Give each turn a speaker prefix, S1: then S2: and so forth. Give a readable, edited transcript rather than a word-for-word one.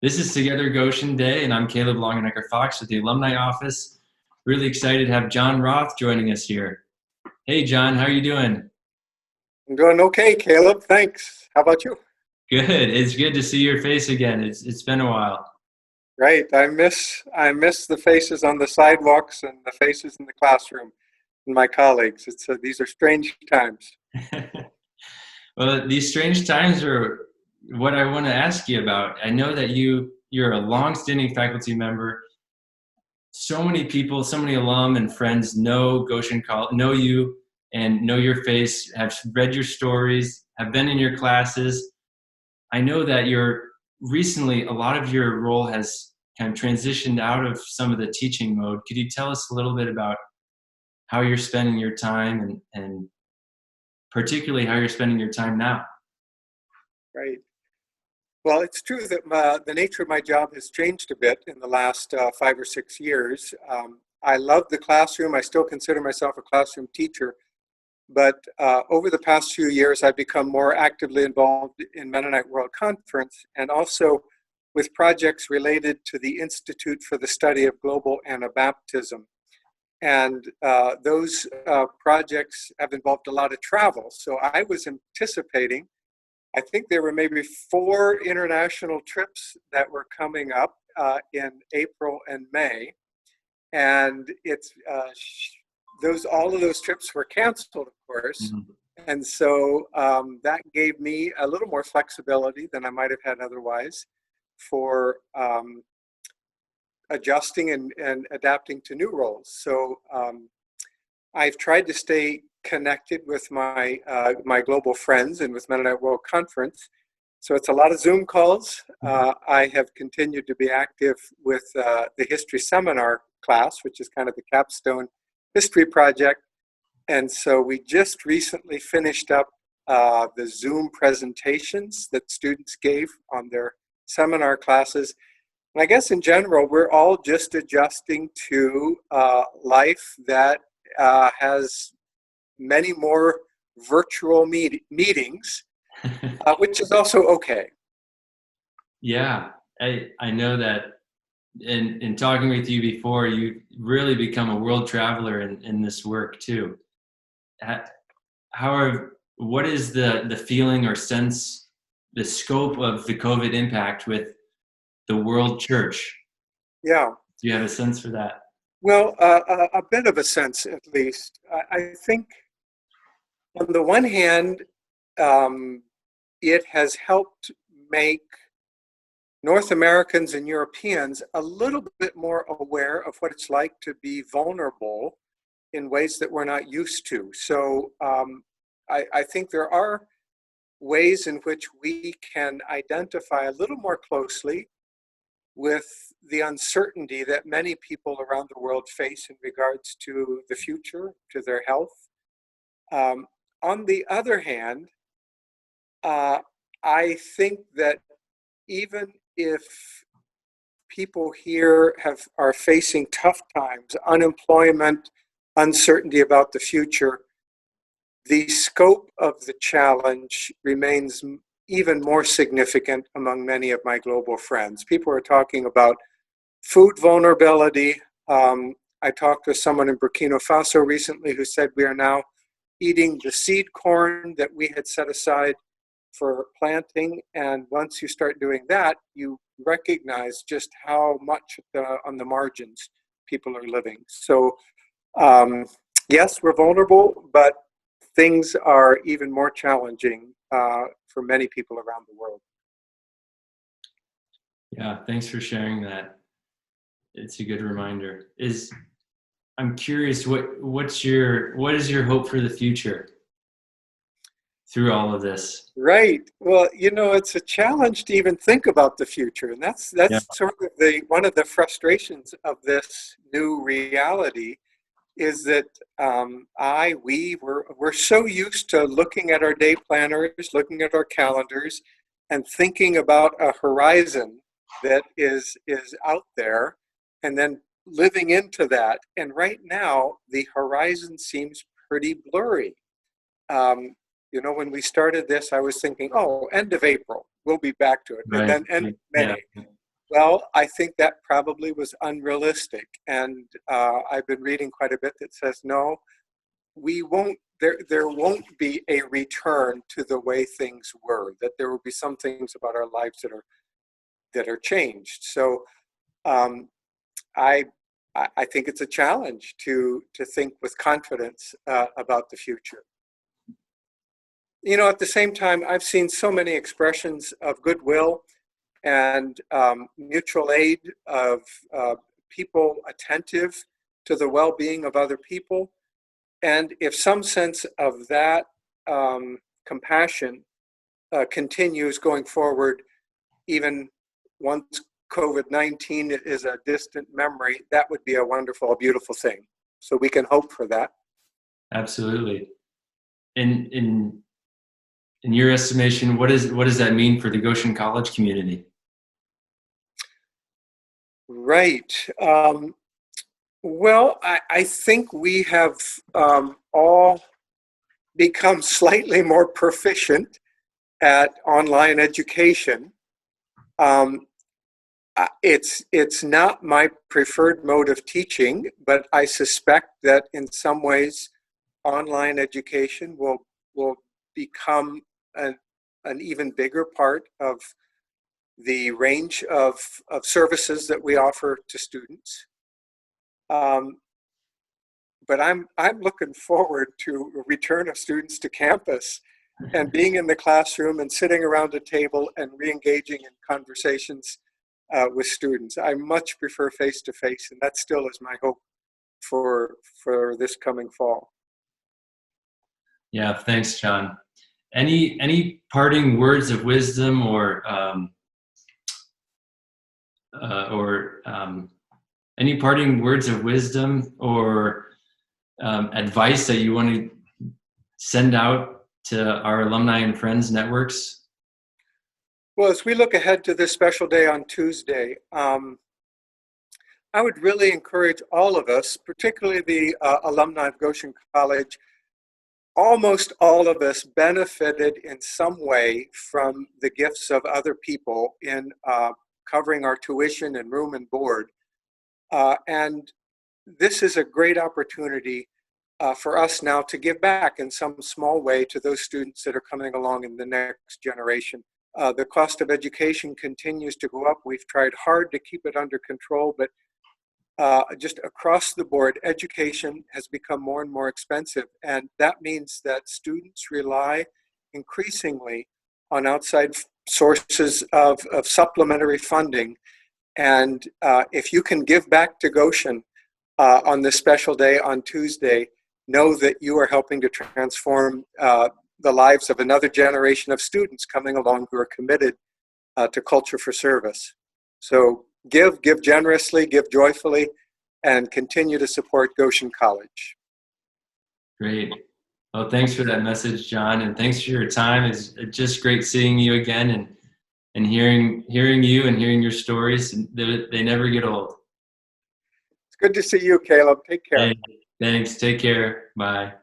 S1: This is Together Goshen Day, and I'm Caleb Longenecker-Fox with the Alumni Office. Really excited to have John Roth joining us here. Hey, John, how are you doing?
S2: I'm doing okay, Caleb. Thanks. How about you?
S1: Good. It's good to see your face again. It's been a while.
S2: Great. I miss the faces on the sidewalks and the faces in the classroom and my colleagues. These are strange times.
S1: Well, these strange times are what I want to ask you about. I know that you're a long-standing faculty member. So many people, so many alum and friends know Goshen College, know you and know your face, have read your stories, have been in your classes. I know that recently a lot of your role has kind of transitioned out of some of the teaching mode. Could you tell us a little bit about how you're spending your time and particularly how you're spending your time now?
S2: Right. Well, it's true that the nature of my job has changed a bit in the last 5 or 6 years. I love the classroom. I still consider myself a classroom teacher. But over the past few years, I've become more actively involved in Mennonite World Conference and also with projects related to the Institute for the Study of Global Anabaptism. And those projects have involved a lot of travel. So I was anticipating, I think there were maybe 4 international trips that were coming up in April and May. And all of those trips were canceled, of course.
S1: Mhm.
S2: And so that gave me a little more flexibility than I might have had otherwise for adjusting and adapting to new roles. So I've tried to stay connected with my global friends and with Mennonite World Conference. So it's a lot of Zoom calls. I have continued to be active with the history seminar class, which is kind of the capstone history project. And so we just recently finished up the Zoom presentations that students gave on their seminar classes. And I guess in general, we're all just adjusting to life that has many more virtual meetings, which is also okay.
S1: Yeah, I know that in talking with you before, you really become a world traveler in this work too. What is the feeling or sense, the scope of the COVID impact with the world church?
S2: Yeah.
S1: Do you have a sense for that?
S2: Well, a bit of a sense, at least. I think on the one hand, um, it has helped make North Americans and Europeans a little bit more aware of what it's like to be vulnerable in ways that we're not used to. So I think there are ways in which we can identify a little more closely with the uncertainty that many people around the world face in regards to the future, to their health. Um, on the other hand, I think that even if people here are facing tough times, unemployment, uncertainty about the future, the scope of the challenge remains even more significant among many of my global friends. People are talking about food vulnerability. I talked with someone in Burkina Faso recently who said we are now eating the seed corn that we had set aside for planting. And once you start doing that, you recognize just how much on the margins people are living. So yes, we're vulnerable, but things are even more challenging for many people around the world.
S1: Yeah, thanks for sharing that. It's a good reminder. I'm curious, what is your hope for the future through all of this?
S2: Right. Well, it's a challenge to even think about the future, and that's
S1: Yeah.
S2: sort of one of the frustrations of this new reality is that we're so used to looking at our day planners, looking at our calendars, and thinking about a horizon that is out there, and then living into that. And right now, the horizon seems pretty blurry. When we started this, I was thinking, oh, end of April, we'll be back to it, and
S1: Right.
S2: then end of
S1: Yeah.
S2: May. Well, I think that probably was unrealistic. And I've been reading quite a bit that says, no, we won't, there won't be a return to the way things were, that there will be some things about our lives that are changed. So um, I, I think it's a challenge to think with confidence about the future. You know, at the same time, I've seen so many expressions of goodwill and mutual aid of people attentive to the well-being of other people. And if some sense of that compassion continues going forward, even once COVID-19 is a distant memory, that would be a wonderful, a beautiful thing. So we can hope for that.
S1: Absolutely. In your estimation, what does that mean for the Goshen College community?
S2: Right. Well, I think we have all become slightly more proficient at online education. It's not my preferred mode of teaching, but I suspect that in some ways online education will become an even bigger part of the range of services that we offer to students. But I'm looking forward to a return of students to campus and being in the classroom and sitting around a table and re-engaging in conversations with students. I much prefer face-to-face, and that still is my hope for this coming fall.
S1: Yeah, thanks, John. Any parting words of wisdom or any parting words of wisdom or advice that you want to send out to our alumni and friends networks?
S2: Well, as we look ahead to this special day on Tuesday, I would really encourage all of us, particularly the alumni of Goshen College. Almost all of us benefited in some way from the gifts of other people in covering our tuition and room and board. And this is a great opportunity for us now to give back in some small way to those students that are coming along in the next generation. The cost of education continues to go up. We've tried hard to keep it under control, but just across the board, education has become more and more expensive. And that means that students rely increasingly on outside sources of supplementary funding. And if you can give back to Goshen on this special day on Tuesday, know that you are helping to transform the lives of another generation of students coming along who are committed to culture for service. So give generously, give joyfully, and continue to support Goshen College.
S1: Great. Well, thanks for that message, John, and thanks for your time. It's just great seeing you again and hearing you and hearing your stories. They never get old.
S2: It's good to see you, Caleb. Take care.
S1: Hey, thanks. Take care. Bye.